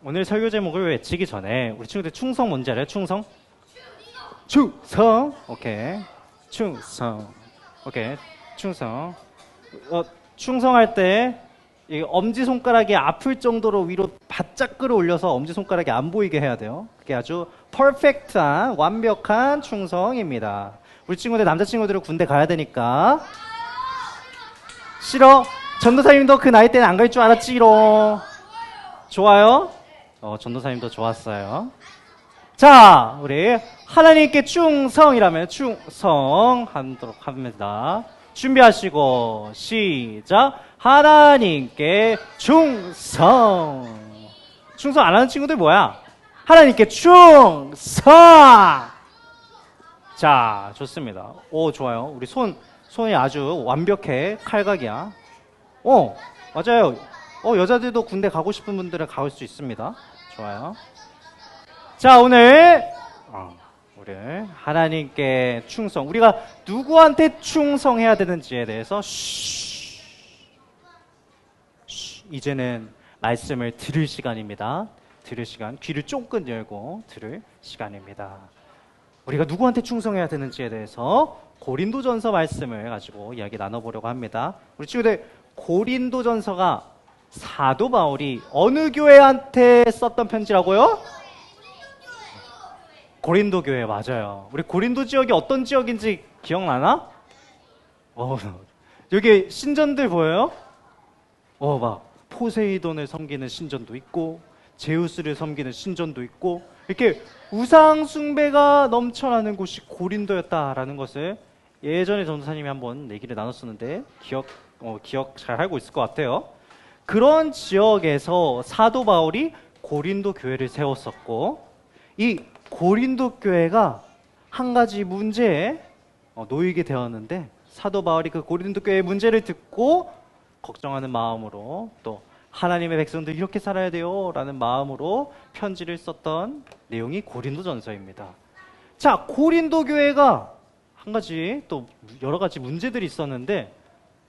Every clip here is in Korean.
오늘 설교 제목을 외치기 전에 우리 친구들 충성 뭔지 알아요? 충성? 충성. 오케이. 충성. 오케이. 충성. 충성할 때 이 엄지손가락이 아플 정도로 위로 바짝 끌어올려서 엄지손가락이 안 보이게 해야 돼요. 그게 아주 퍼펙트한 완벽한 충성입니다. 우리 친구들 남자친구들은 군대 가야 되니까. 싫어? 전도사님도 그 나이 때는 안 갈 줄 알았지롱. 좋아요? 전도사님도 좋았어요. 자, 우리 하나님께 충성이라면 충성하도록 합니다. 준비하시고 시작. 하나님께 충성. 충성 안 하는 친구들 뭐야? 하나님께 충성. 자, 좋습니다. 오, 좋아요. 우리 손이 아주 완벽해. 칼각이야. 맞아요. 여자들도 군대 가고 싶은 분들은 가볼 수 있습니다. 좋아요. 자, 오늘 우리 하나님께 충성. 우리가 누구한테 충성해야 되는지에 대해서 이제는 말씀을 들을 시간입니다. 들을 시간. 귀를 쫑긋 열고 들을 시간입니다. 우리가 누구한테 충성해야 되는지에 대해서 고린도전서 말씀을 가지고 이야기 나눠보려고 합니다. 우리 친구들, 고린도전서가 사도 바울이 어느 교회한테 썼던 편지라고요? 고린도 교회. 맞아요. 우리 고린도 지역이 어떤 지역인지 기억나나? 여기 신전들 보여요? 막 포세이돈을 섬기는 신전도 있고 제우스를 섬기는 신전도 있고 이렇게 우상 숭배가 넘쳐나는 곳이 고린도였다라는 것을 예전에 전도사님이 한번 얘기를 나눴었는데 기억 잘 하고 있을 것 같아요. 그런 지역에서 사도 바울이 고린도 교회를 세웠었고, 이 고린도 교회가 한 가지 문제에 놓이게 되었는데, 사도 바울이 그 고린도 교회의 문제를 듣고 걱정하는 마음으로, 또 하나님의 백성들 이렇게 살아야 돼요 라는 마음으로 편지를 썼던 내용이 고린도전서입니다. 자, 고린도 교회가 한 가지, 또 여러 가지 문제들이 있었는데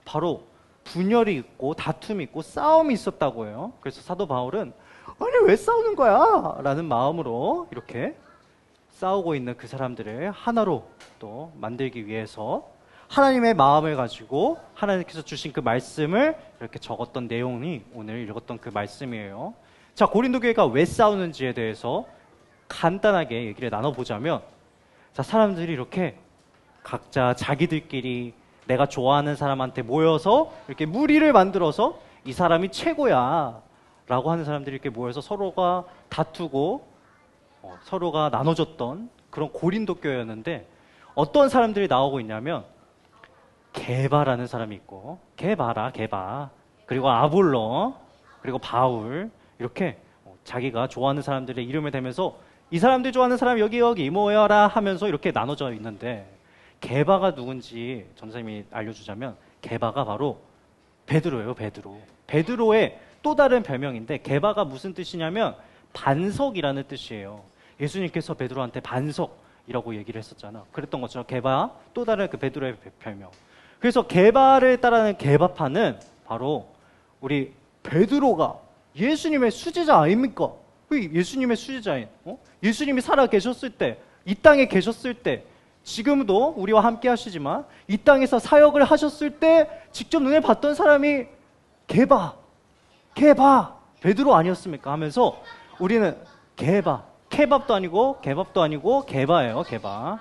바로 분열이 있고 다툼이 있고 싸움이 있었다고 해요. 그래서 사도 바울은 아니 왜 싸우는 거야? 라는 마음으로 이렇게 싸우고 있는 그 사람들을 하나로 또 만들기 위해서 하나님의 마음을 가지고 하나님께서 주신 그 말씀을 이렇게 적었던 내용이 오늘 읽었던 그 말씀이에요. 자, 고린도 교회가 왜 싸우는지에 대해서 간단하게 얘기를 나눠보자면, 자, 사람들이 이렇게 각자 자기들끼리 내가 좋아하는 사람한테 모여서 이렇게 무리를 만들어서 이 사람이 최고야 라고 하는 사람들이 이렇게 모여서 서로가 다투고 서로가 나눠줬던 그런 고린도 교회였는데, 어떤 사람들이 나오고 있냐면 게바라는 사람이 있고, 게바, 그리고 아볼로, 그리고 바울, 이렇게 자기가 좋아하는 사람들의 이름을 대면서 이 사람들이 좋아하는 사람 여기 모여라 하면서 이렇게 나눠져 있는데, 게바가 누군지 전사님이 알려주자면 게바가 바로 베드로예요. 베드로의 또 다른 별명인데, 게바가 무슨 뜻이냐면 반석이라는 뜻이에요. 예수님께서 베드로한테 반석이라고 얘기를 했었잖아. 그랬던 것처럼 게바, 또 다른 그 베드로의 별명. 그래서 게바를 따르는 게바파는 바로 우리 베드로가 예수님의 수제자 아닙니까? 예수님의 수제자인, 예수님이 살아 계셨을 때, 이 땅에 계셨을 때, 지금도 우리와 함께 하시지만 이 땅에서 사역을 하셨을 때 직접 눈에 봤던 사람이 게바, 베드로 아니었습니까? 하면서 우리는 케밥도 아니고 개밥도 아니고 게바예요. 게바.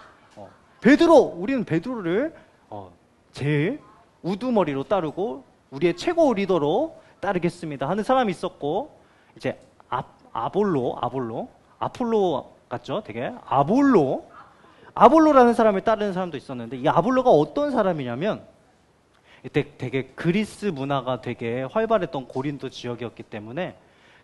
베드로, 우리는 베드로를 제일 우두머리로 따르고 우리의 최고 리더로 따르겠습니다 하는 사람이 있었고, 이제 아폴로 같죠? 되게 아폴로 아볼로라는 사람을 따르는 사람도 있었는데, 이 아볼로가 어떤 사람이냐면 이때 되게 그리스 문화가 되게 활발했던 고린도 지역이었기 때문에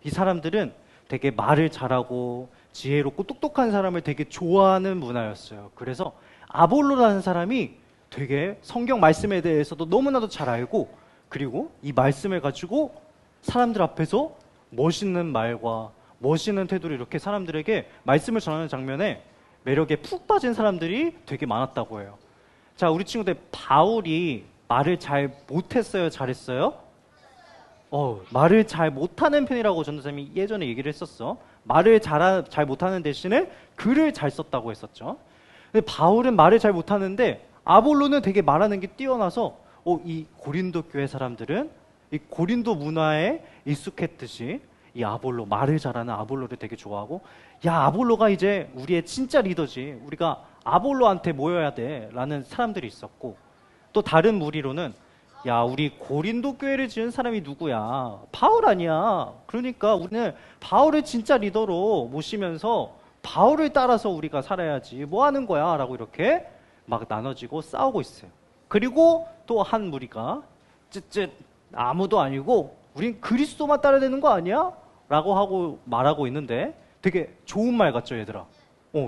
이 사람들은 되게 말을 잘하고 지혜롭고 똑똑한 사람을 되게 좋아하는 문화였어요. 그래서 아볼로라는 사람이 되게 성경 말씀에 대해서도 너무나도 잘 알고, 그리고 이 말씀을 가지고 사람들 앞에서 멋있는 말과 멋있는 태도로 이렇게 사람들에게 말씀을 전하는 장면에 매력에 푹 빠진 사람들이 되게 많았다고 해요. 자, 우리 친구들, 바울이 말을 잘 못했어요? 잘했어요? 말을 잘 못하는 편이라고 전도사님이 예전에 얘기를 했었어. 말을 잘 못하는 대신에 글을 잘 썼다고 했었죠. 근데 바울은 말을 잘 못하는데 아볼로는 되게 말하는 게 뛰어나서 이 고린도 교회 사람들은 이 고린도 문화에 익숙했듯이 이 아볼로, 말을 잘하는 아볼로를 되게 좋아하고, 야, 아볼로가 이제 우리의 진짜 리더지, 우리가 아볼로한테 모여야 돼 라는 사람들이 있었고, 또 다른 무리로는 야, 우리 고린도 교회를 지은 사람이 누구야? 바울 아니야. 그러니까 우리는 바울을 진짜 리더로 모시면서 바울을 따라서 우리가 살아야지, 뭐 하는 거야? 라고 이렇게 막 나눠지고 싸우고 있어요. 그리고 또 한 무리가 쯧쯧, 아무도 아니고 우린 그리스도만 따라야 되는 거 아니야? 라고 하고 말하고 있는데 되게 좋은 말 같죠, 얘들아?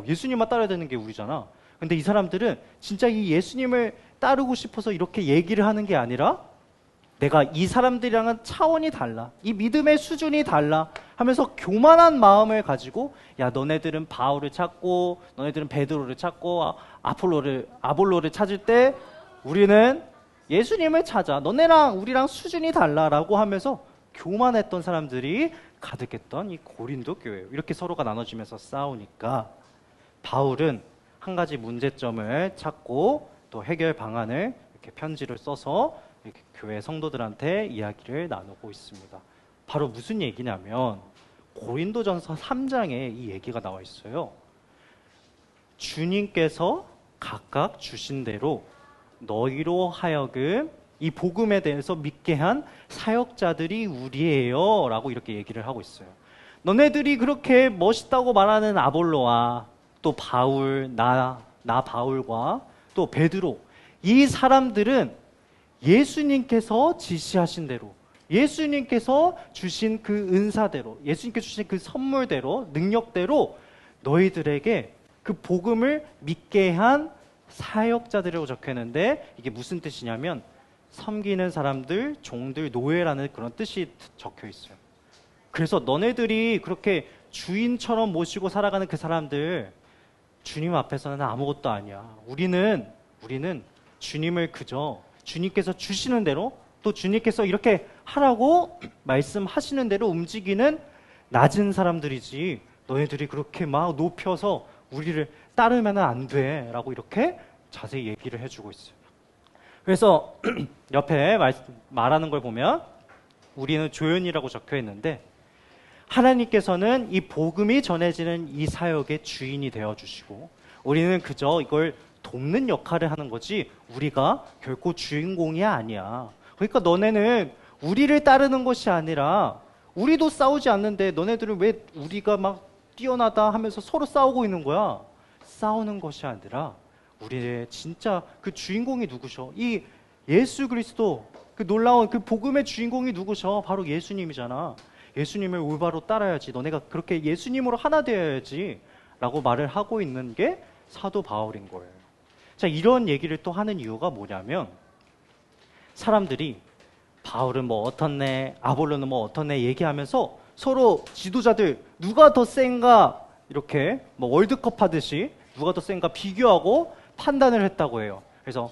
예수님만 따라야 되는 게 우리잖아. 근데 이 사람들은 진짜 이 예수님을 따르고 싶어서 이렇게 얘기를 하는 게 아니라, 내가 이 사람들이랑은 차원이 달라, 이 믿음의 수준이 달라 하면서 교만한 마음을 가지고, 야, 너네들은 바울을 찾고 너네들은 베드로를 찾고 아볼로를 찾을 때 우리는 예수님을 찾아, 너네랑 우리랑 수준이 달라라고 하면서 교만했던 사람들이 가득했던 이 고린도 교회, 이렇게 서로가 나눠지면서 싸우니까 바울은 한 가지 문제점을 찾고 또 해결 방안을 이렇게 편지를 써서 이렇게 교회 성도들한테 이야기를 나누고 있습니다. 바로 무슨 얘기냐면 고린도전서 3장에 이 얘기가 나와 있어요. 주님께서 각각 주신 대로 너희로 하여금 이 복음에 대해서 믿게 한 사역자들이 우리예요 라고 이렇게 얘기를 하고 있어요. 너네들이 그렇게 멋있다고 말하는 아볼로와 또 바울, 나 바울과 또 베드로, 이 사람들은 예수님께서 지시하신 대로, 예수님께서 주신 그 은사대로, 예수님께서 주신 그 선물대로, 능력대로 너희들에게 그 복음을 믿게 한 사역자들이라고 적혀 있는데, 이게 무슨 뜻이냐면 섬기는 사람들, 종들, 노예라는 그런 뜻이 적혀 있어요. 그래서 너네들이 그렇게 주인처럼 모시고 살아가는 그 사람들, 주님 앞에서는 아무것도 아니야. 우리는 주님을 그저 주님께서 주시는 대로, 또 주님께서 이렇게 하라고 말씀하시는 대로 움직이는 낮은 사람들이지, 너희들이 그렇게 막 높여서 우리를 따르면 안 돼 라고 이렇게 자세히 얘기를 해주고 있어요. 그래서 옆에 말하는 걸 보면 우리는 조연이라고 적혀 있는데, 하나님께서는 이 복음이 전해지는 이 사역의 주인이 되어주시고 우리는 그저 이걸 돕는 역할을 하는 거지 우리가 결코 주인공이 아니야. 그러니까 너네는 우리를 따르는 것이 아니라, 우리도 싸우지 않는데 너네들은 왜 우리가 막 뛰어나다 하면서 서로 싸우고 있는 거야? 싸우는 것이 아니라 우리의 진짜 그 주인공이 누구셔? 이 예수 그리스도, 그 놀라운 그 복음의 주인공이 누구셔? 바로 예수님이잖아. 예수님을 올바로 따라야지, 너네가 그렇게 예수님으로 하나 되어야지 라고 말을 하고 있는 게 사도 바울인 거예요. 자, 이런 얘기를 또 하는 이유가 뭐냐면, 사람들이 바울은 뭐 어떻네, 아볼로는 뭐 어떻네 얘기하면서 서로 지도자들 누가 더 센가 이렇게 뭐 월드컵 하듯이 누가 더 센가 비교하고 판단을 했다고 해요. 그래서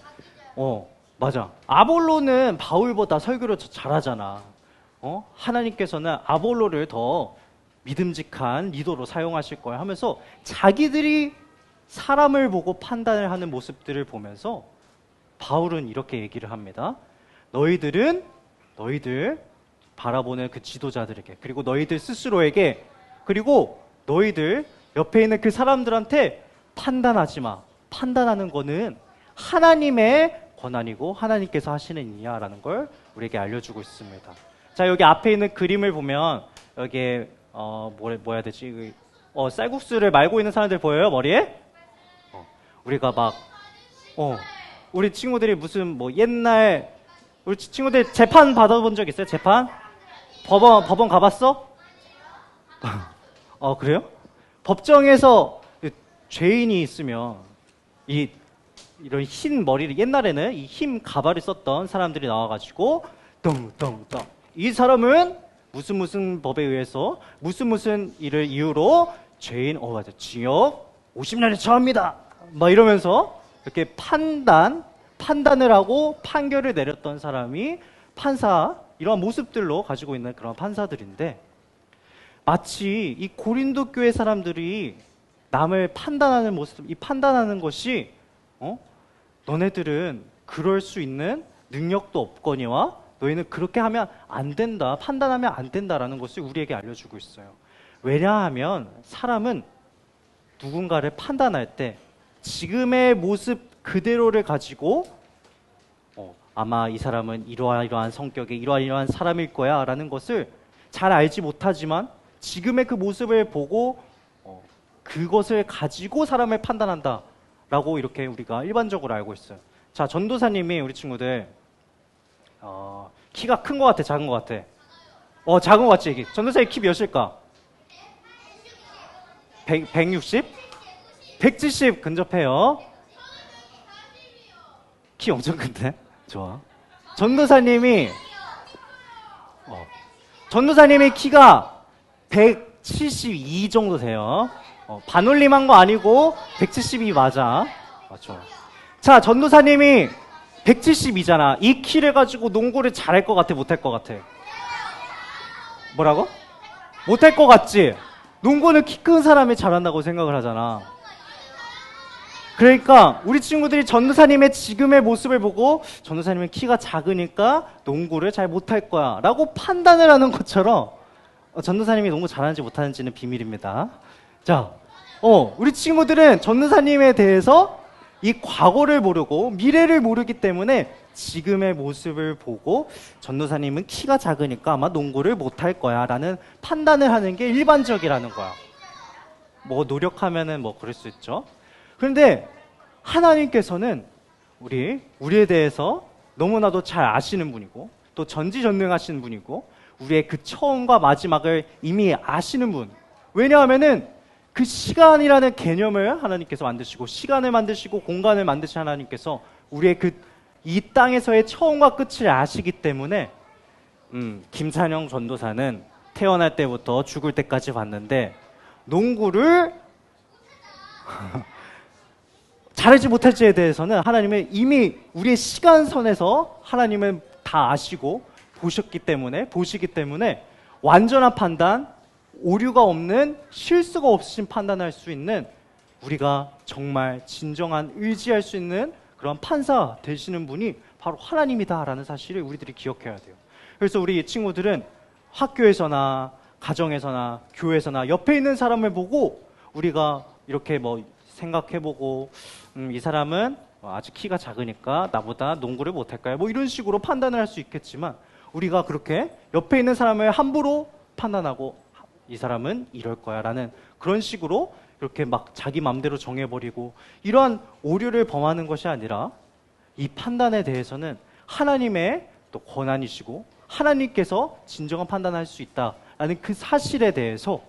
맞아, 아볼로는 바울보다 설교를 잘하잖아. 하나님께서는 아볼로를 더 믿음직한 리더로 사용하실 거야 하면서 자기들이 사람을 보고 판단을 하는 모습들을 보면서 바울은 이렇게 얘기를 합니다. 너희들 바라보는 그 지도자들에게, 그리고 너희들 스스로에게, 그리고 너희들 옆에 있는 그 사람들한테 판단하지 마. 판단하는 거는 하나님의 권한이고 하나님께서 하시는 일이야라는 걸 우리에게 알려주고 있습니다. 자, 여기 앞에 있는 그림을 보면 여기에 뭐 해야 되지? 쌀국수를 말고 있는 사람들 보여요? 머리에? 우리가 막 우리 친구들이 무슨 뭐 옛날 우리 친구들 재판 받아본 적 있어요? 재판? 법원 가봤어? 그래요? 법정에서 죄인이 있으면 이런 흰 머리를 옛날에는 이 흰 가발을 썼던 사람들이 나와가지고 덩덩덩 이 사람은 무슨 법에 의해서 무슨 일을 이유로 죄인 맞아 징역 50년에 처합니다 막 이러면서 이렇게 판단을 하고 판결을 내렸던 사람이 판사 이런 모습들로 가지고 있는 그런 판사들인데 마치 이 고린도 교회 사람들이 남을 판단하는 모습, 이 판단하는 것이 너네들은 그럴 수 있는 능력도 없거니와 너희는 그렇게 하면 안 된다, 판단하면 안 된다라는 것을 우리에게 알려주고 있어요. 왜냐하면 사람은 누군가를 판단할 때 지금의 모습 그대로를 가지고 아마 이 사람은 이러한 성격의 이러한 사람일 거야 라는 것을 잘 알지 못하지만 지금의 그 모습을 보고 그것을 가지고 사람을 판단한다 라고 이렇게 우리가 일반적으로 알고 있어요. 자, 전도사님이 우리 친구들 키가 큰 것 같아, 작은 것 같아? 작은 것 같지? 전도사님 키 몇일까? 160? 170 근접해요. 키 엄청 큰데? 좋아. 전도사님이 키가 172 정도 돼요. 반올림한 거 아니고 172 맞아. 맞죠. 자, 전도사님이 172잖아. 이 키를 가지고 농구를 잘할 것 같아, 못할 것 같아? 뭐라고? 못할 것 같지? 농구는 키 큰 사람이 잘한다고 생각을 하잖아. 그러니까 우리 친구들이 전도사님의 지금의 모습을 보고 전도사님은 키가 작으니까 농구를 잘 못할 거야 라고 판단을 하는 것처럼 전도사님이 농구 잘하는지 못하는지는 비밀입니다. 자, 우리 친구들은 전도사님에 대해서 이 과거를 모르고 미래를 모르기 때문에 지금의 모습을 보고 전도사님은 키가 작으니까 아마 농구를 못할 거야 라는 판단을 하는 게 일반적이라는 거야. 뭐 노력하면은 뭐 그럴 수 있죠. 그런데 하나님께서는 우리에 대해서 너무나도 잘 아시는 분이고 또 전지전능하신 분이고 우리의 그 처음과 마지막을 이미 아시는 분. 왜냐하면은 그 시간이라는 개념을 하나님께서 만드시고 시간을 만드시고 공간을 만드신 하나님께서 우리의 이 땅에서의 처음과 끝을 아시기 때문에 김찬영 전도사는 태어날 때부터 죽을 때까지 봤는데 농구를 잘하지 못할지에 대해서는 하나님은 이미 우리의 시간선에서 하나님은 다 아시고 보시기 때문에 완전한 판단, 오류가 없는 실수가 없으신 판단할 수 있는 우리가 정말 진정한 의지할 수 있는 그런 판사 되시는 분이 바로 하나님이다라는 사실을 우리들이 기억해야 돼요. 그래서 우리 친구들은 학교에서나 가정에서나 교회에서나 옆에 있는 사람을 보고 우리가 이렇게 뭐 생각해보고 이 사람은 아직 키가 작으니까 나보다 농구를 못할까요? 뭐 이런 식으로 판단을 할 수 있겠지만 우리가 그렇게 옆에 있는 사람을 함부로 판단하고 이 사람은 이럴 거야 라는 그런 식으로 이렇게 막 자기 마음대로 정해버리고 이러한 오류를 범하는 것이 아니라 이 판단에 대해서는 하나님의 또 권한이시고 하나님께서 진정한 판단할 수 있다라는 그 사실에 대해서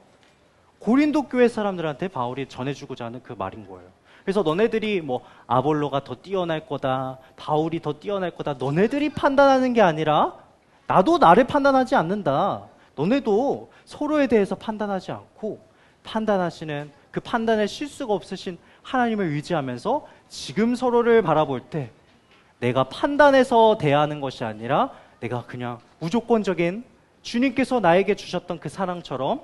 고린도 교회 사람들한테 바울이 전해주고자 하는 그 말인 거예요. 그래서 너네들이 뭐 아볼로가 더 뛰어날 거다, 바울이 더 뛰어날 거다, 너네들이 판단하는 게 아니라 나도 나를 판단하지 않는다. 너네도 서로에 대해서 판단하지 않고 판단하시는 그 판단에 실수가 없으신 하나님을 의지하면서 지금 서로를 바라볼 때 내가 판단해서 대하는 것이 아니라 내가 그냥 무조건적인 주님께서 나에게 주셨던 그 사랑처럼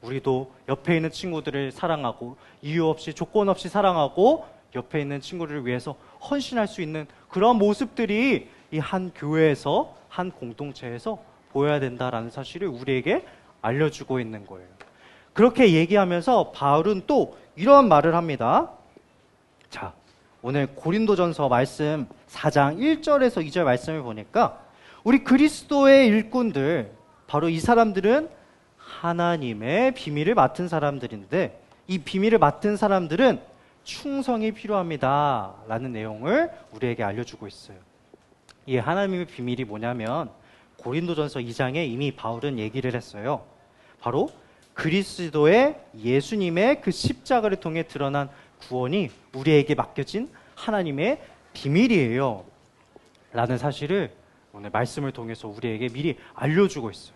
우리도 옆에 있는 친구들을 사랑하고 이유 없이 조건 없이 사랑하고 옆에 있는 친구를 위해서 헌신할 수 있는 그런 모습들이 이 한 교회에서 한 공동체에서 보여야 된다라는 사실을 우리에게 알려주고 있는 거예요. 그렇게 얘기하면서 바울은 또 이런 말을 합니다. 자, 오늘 고린도전서 말씀 4장 1절에서 2절 말씀을 보니까 우리 그리스도의 일꾼들, 바로 이 사람들은 하나님의 비밀을 맡은 사람들인데 이 비밀을 맡은 사람들은 충성이 필요합니다 라는 내용을 우리에게 알려주고 있어요. 이 하나님의 비밀이 뭐냐면 고린도전서 2장에 이미 바울은 얘기를 했어요. 바로 그리스도의 예수님의 그 십자가를 통해 드러난 구원이 우리에게 맡겨진 하나님의 비밀이에요 라는 사실을 오늘 말씀을 통해서 우리에게 미리 알려주고 있어요.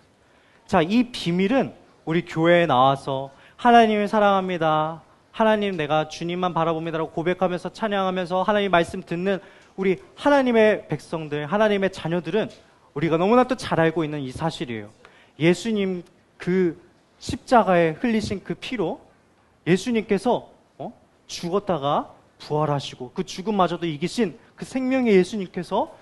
자, 이 비밀은 우리 교회에 나와서 하나님을 사랑합니다, 하나님 내가 주님만 바라봅니다라고 고백하면서 찬양하면서 하나님 말씀 듣는 우리 하나님의 백성들, 하나님의 자녀들은 우리가 너무나 또 잘 알고 있는 이 사실이에요. 예수님 그 십자가에 흘리신 그 피로 예수님께서 죽었다가 부활하시고 그 죽음마저도 이기신 그 생명의 예수님께서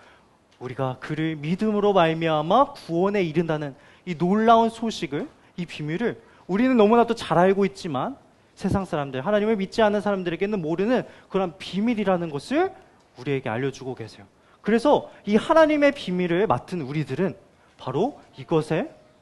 우리가 그를 믿음으로 말미암아 구원에 이른다는 이 놀라운 소식을, 이 비밀을 우리는 너무나도 잘 알고 있지만 세상 사람들, 하나님을 믿지 않는 사람들에게는 모르는 그런 비밀이라는 것을 우리에게 알려주고 계세요. 그래서 이 하나님의 비밀을 맡은 우리들은 바로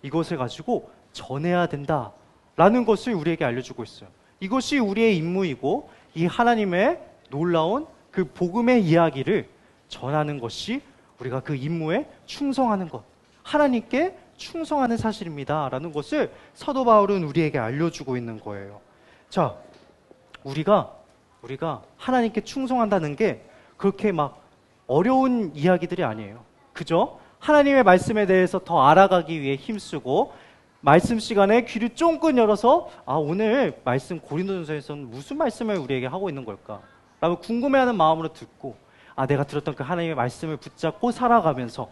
이것을 가지고 전해야 된다라는 것을 우리에게 알려주고 있어요. 이것이 우리의 임무이고 이 하나님의 놀라운 그 복음의 이야기를 전하는 것이 우리가 그 임무에 충성하는 것, 하나님께 충성하는 사실입니다 라는 것을 사도 바울은 우리에게 알려주고 있는 거예요. 자, 우리가 하나님께 충성한다는 게 그렇게 막 어려운 이야기들이 아니에요. 그죠? 하나님의 말씀에 대해서 더 알아가기 위해 힘쓰고 말씀 시간에 귀를 쫑긋 열어서 오늘 말씀 고린도전서에서는 무슨 말씀을 우리에게 하고 있는 걸까? 라고 궁금해하는 마음으로 듣고 내가 들었던 그 하나님의 말씀을 붙잡고 살아가면서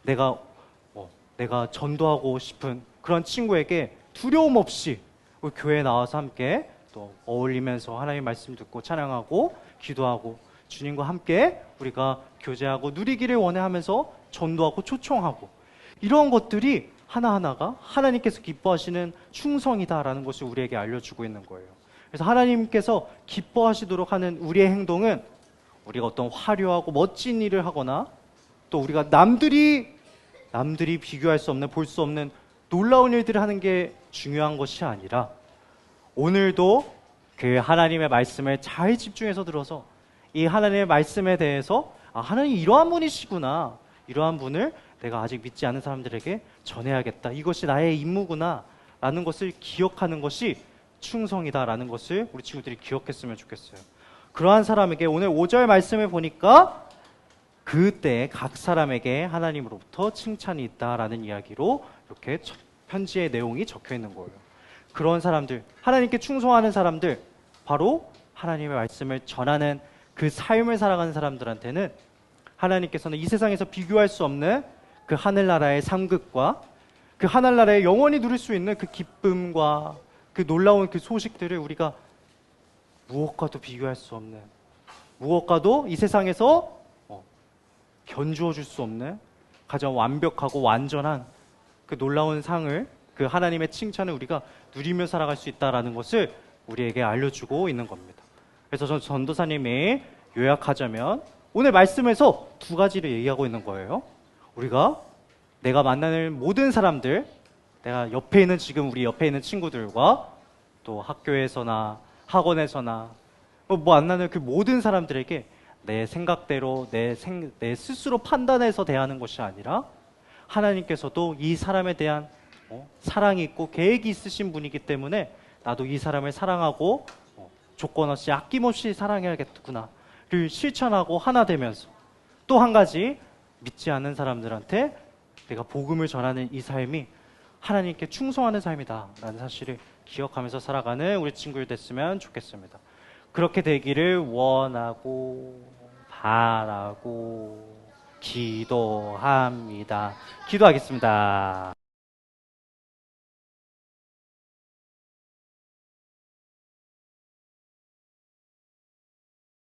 내가 전도하고 싶은 그런 친구에게 두려움 없이 우리 교회에 나와서 함께 또 어울리면서 하나님의 말씀 듣고 찬양하고 기도하고 주님과 함께 우리가 교제하고 누리기를 원해하면서 전도하고 초청하고 이런 것들이 하나하나가 하나님께서 기뻐하시는 충성이다라는 것을 우리에게 알려주고 있는 거예요. 그래서 하나님께서 기뻐하시도록 하는 우리의 행동은 우리가 어떤 화려하고 멋진 일을 하거나 또 우리가 남들이 비교할 수 없는, 볼 수 없는 놀라운 일들을 하는 게 중요한 것이 아니라 오늘도 그 하나님의 말씀을 잘 집중해서 들어서 이 하나님의 말씀에 대해서 하나님 이러한 분이시구나, 이러한 분을 내가 아직 믿지 않은 사람들에게 전해야겠다, 이것이 나의 임무구나 라는 것을 기억하는 것이 충성이다라는 것을 우리 친구들이 기억했으면 좋겠어요. 그러한 사람에게 오늘 5절 말씀을 보니까 그때 각 사람에게 하나님으로부터 칭찬이 있다라는 이야기로 이렇게 편지의 내용이 적혀 있는 거예요. 그런 사람들, 하나님께 충성하는 사람들, 바로 하나님의 말씀을 전하는 그 삶을 살아가는 사람들한테는 하나님께서는 이 세상에서 비교할 수 없는 그 하늘나라의 상급과 그 하늘나라에 영원히 누릴 수 있는 그 기쁨과 그 놀라운 그 소식들을 우리가 무엇과도 비교할 수 없는, 무엇과도 이 세상에서 견주어 줄 수 없는 가장 완벽하고 완전한 그 놀라운 상을, 그 하나님의 칭찬을 우리가 누리며 살아갈 수 있다는 것을 우리에게 알려주고 있는 겁니다. 그래서 전도사님이 요약하자면 오늘 말씀에서 두 가지를 얘기하고 있는 거예요. 우리가 내가 만나는 모든 사람들, 내가 옆에 있는 지금 우리 옆에 있는 친구들과 또 학교에서나 학원에서나 만나는 그 모든 사람들에게 내 생각대로 내 스스로 판단해서 대하는 것이 아니라 하나님께서도 이 사람에 대한 사랑이 있고 계획이 있으신 분이기 때문에 나도 이 사람을 사랑하고 조건 없이 아낌없이 사랑해야겠구나를 실천하고 하나 되면서 또 한 가지, 믿지 않는 사람들한테 내가 복음을 전하는 이 삶이 하나님께 충성하는 삶이다 라는 사실을 기억하면서 살아가는 우리 친구들 됐으면 좋겠습니다. 그렇게 되기를 원하고 바라고 기도합니다. 기도하겠습니다.